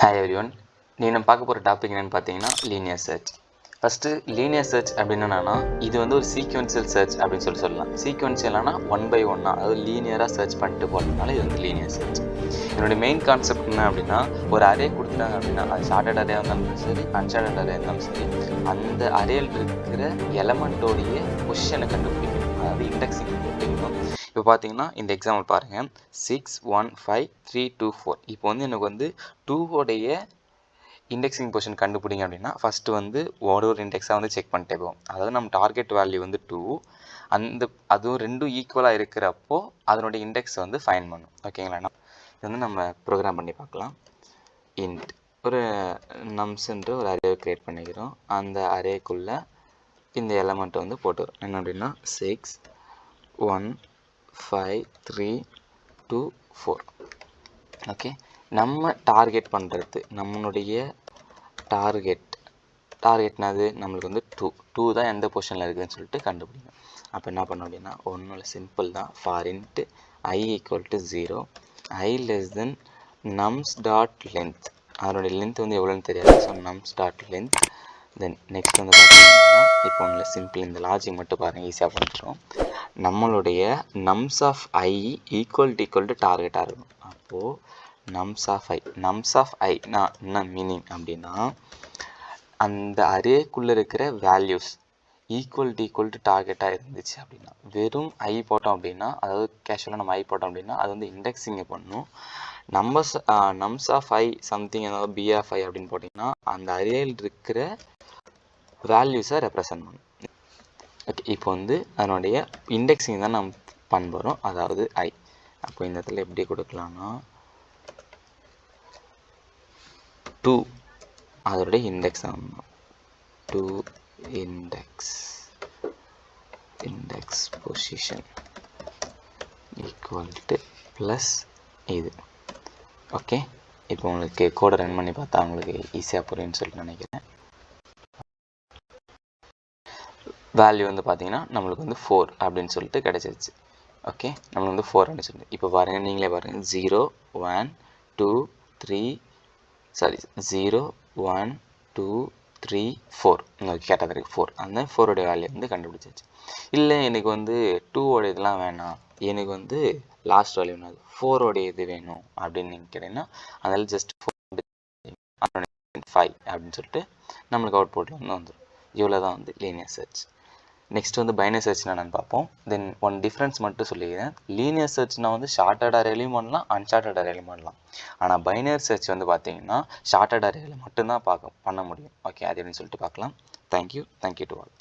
Hi everyone. நீ நம்ம பார்க்க போகிற டாபிக் என்னென்னு பார்த்தீங்கன்னா linear search. First linear search அப்படின்னு என்னன்னா இது வந்து ஒரு சீக்வென்ஷியல் சர்ச் அப்படின்னு சொல்லலாம். சீக்வென்ஷியல்னா 1 by 1 அதாவது லீனியராக சர்ச் பண்ணிட்டு போகிறதுனால இது வந்து லீனியர் சர்ச். என்னுடைய மெயின் கான்செப்ட் என்ன அப்படின்னா ஒரு அரே கொடுத்துட்டாங்க அப்படின்னா அது ஷார்ட்டட் அரே இருந்தாலும் சரி அன்ஷார்ட்டட் அரே இருந்தாலும் சரி அந்த அரேயில் இருக்கிற எலமெண்ட்டோடைய பொசிஷனை கண்டுபிடிக்கணும், அதாவது இண்டெக்ஸிங் கண்டுபிடிக்கணும். இப்போ பார்த்தீங்கன்னா இந்த எக்ஸாம்பிள் பாருங்கள் 6 1 5 3 2 4. இப்போ வந்து எனக்கு வந்து 2வோடைய இண்டெக்ஸிங் பொசிஷன் கண்டுபிடிங்க அப்படின்னா ஃபஸ்ட்டு வந்து ஒரு இண்டெக்ஸாக வந்து செக் பண்ணிட்டே போவோம். அதாவது நம்ம டார்கெட் வேல்யூ வந்து 2, அதுவும் ரெண்டும் ஈக்குவலாக இருக்கிறப்போ அதனுடைய இண்டெக்ஸ் வந்து ஃபைன் பண்ணும். ஓகேங்களா? இது வந்து நம்ம ப்ரோக்ராம் பண்ணி பார்க்கலாம். இன்ட் ஒரு நம்ஸ்ன்ற ஒரு அரே க்ரியேட் பண்ணிக்கிறோம். அந்த அரேக்குள்ளே இந்த எலமெண்ட்டை வந்து போட்டு என்ன அப்படின்னா 6 1 5 3 2 4. ஓகே, நம்ம டார்கெட் பண்ணுறது நம்மளுடைய டார்கெட்னாது நம்மளுக்கு வந்து 2 தான் எந்த பொசிஷனில் இருக்குதுன்னு சொல்லிட்டு கண்டுபிடிக்கணும். அப்போ என்ன பண்ணோம் அப்படின்னா ஒன்றும் சிம்பிள் தான். For int I = 0, I less than nums dot length. அதனுடைய லென்த் வந்து எவ்வளோன்னு தெரியாது. So nums dot length. Then next வந்து பார்த்தீங்கன்னா இப்போ ஒன்றில் சிம்பிள் இந்த லாஜிக் மட்டும் பாருங்கள், ஈஸியாக பண்ணிடுறோம். நம்மளுடைய nums of I equal to டார்கெட்டாக இருக்கும். அப்போது nums of I நான் என்ன மீனிங் அப்படின்னா அந்த அரேக்குள்ளே இருக்கிற வேல்யூஸ் ஈக்குவல் டு டார்கெட்டாக இருந்துச்சு அப்படின்னா வெறும் I போட்டோம் அப்படின்னா, அதாவது கேஷுவலாக நம்ம I போட்டோம் அப்படின்னா அது வந்து இண்டெக்ஸிங்கை பண்ணணும். nums of I சம்திங் அதாவது B of I அப்படின்னு போட்டிங்கன்னா அந்த அரேயில் இருக்கிற வேல்யூஸை ரெப்ரசன்ட் பண்ணும். ஓகே, இப்போ வந்து அதனுடைய இண்டெக்ஸிங் தான் நம்ம பண்ண போகிறோம், அதாவது I. அப்போ இந்த இடத்துல எப்படி கொடுக்கலாம்னா 2 அதோடைய இண்டெக்ஸ் ஆகணும். 2 index position equal to plus இது. ஓகே, இப்போ உங்களுக்கு கோடை ரன் பண்ணி பார்த்தா உங்களுக்கு ஈஸியாக புரியும்னு சொல்லிட்டு நினைக்கிறேன். வேல்யூ வந்து பார்த்தீங்கன்னா நம்மளுக்கு வந்து 4 அப்படின்னு சொல்லிட்டு கிடச்சிருச்சு. ஓகே, நம்மளுக்கு வந்து 4 அப்படின்னு சொல்லிட்டு இப்போ பாருங்கள், நீங்களே பாருங்கள் 0 1 2 3 0 1 2 3 4 உங்களுக்கு கேட்டது 4. அந்த 4உடைய வேல்யூ வந்து கண்டுபிடிச்சாச்சு. இல்லை எனக்கு வந்து 2வோட இதெல்லாம் வேணாம், எனக்கு வந்து லாஸ்ட் வேல்யூ வேணும், 4உடைய இது வேணும் அப்படின்னு நீங்கள் கேட்டிங்கன்னா அதில் ஜஸ்ட் 5 அப்படின்னு சொல்லிட்டு நம்மளுக்கு அவுட்புட்டில் வந்து வந்துடும். இவ்வளோ தான் வந்து லீனியர் சர்ச். நெக்ஸ்ட் வந்து பைனரி சர்ச் என்னென்னு பார்ப்போம். தென் ஒன் டிஃப்ரென்ஸ் மட்டும் சொல்லிக்கிறேன். லீனியர் சர்ச்னால் வந்து ஷார்ட்டட் அரேலையும் பண்ணலாம், அன்ஷார்ட்டட் அரேலையும் பண்ணலாம். ஆனால் பைனரி சர்ச் வந்து பார்த்தீங்கன்னா ஷார்ட்டட் அரேயில் மட்டும்தான் பண்ண முடியும். ஓகே, அது எப்படின்னு சொல்லிட்டு பார்க்கலாம். Thank you to all.